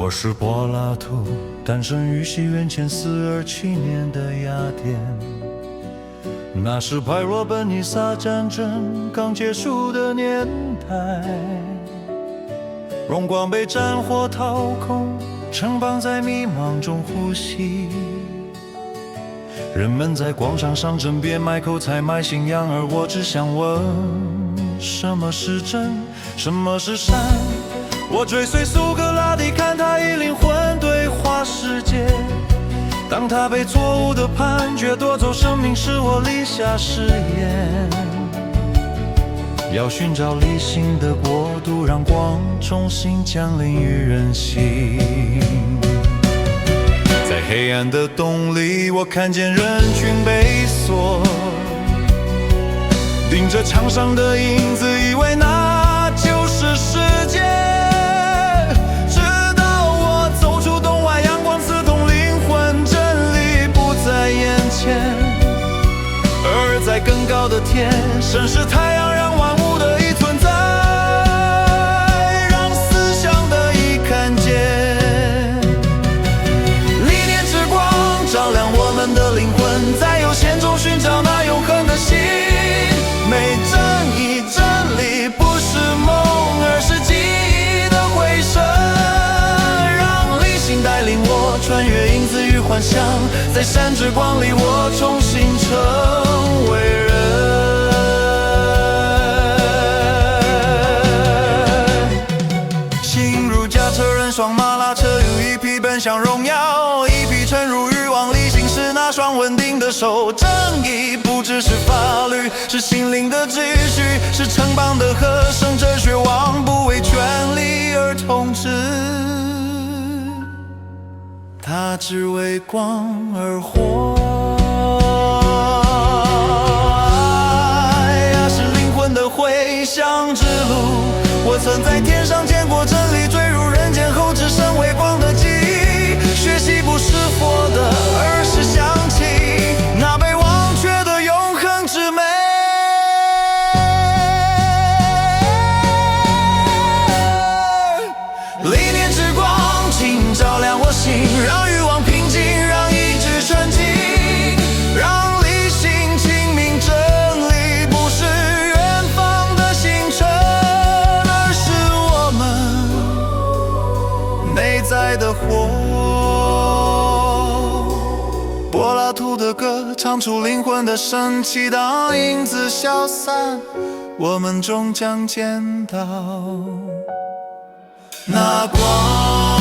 我是柏拉图，诞生于西元前427年的雅典。那是派罗本尼撒战争刚结束的年代，荣光被战火掏空，城邦在迷茫中呼吸。人们在广场上争辩买口才买信仰，而我只想问：什么是真，什么是善？我追随苏格拉底，看他以灵魂对话世界。当他被错误的判决夺走生命时，我立下誓言，要寻找理性的国度，让光重新降临于人心。在黑暗的洞里，我看见人群被锁，盯着墙上的影子，以为那就是世界。直到我走出洞外，阳光刺痛灵魂，真理不在眼前，而在更高的天，神是太阳，让万物的一存在，让思想得以看见。照亮我们的灵魂，在有限中寻找那永恒的心。美、正义、真理不是梦，而是记忆的回声。让理性带领我穿越影子与幻想，在闪之光里我重新成为人。心如驾车人，双马拉车，有一匹奔向荣耀，一匹沉入欲望，理性是那双稳定的手。正义不只是法律，是心灵的秩序，是城邦的和声。哲学王不为权力而统治，他只为光而活。爱呀，是灵魂的回响之路。我曾在天上见过真理坠入人间后，只剩微光的记忆。学习不是活的，而是想起那被忘却的永恒之美。理念之光，请照亮我心，让欲望平静，让意志纯净，让理性清明。真理不是远方的星辰，而是我们内在的火。柏拉图的歌唱出灵魂的生气，当影子消散，我们终将见到那光。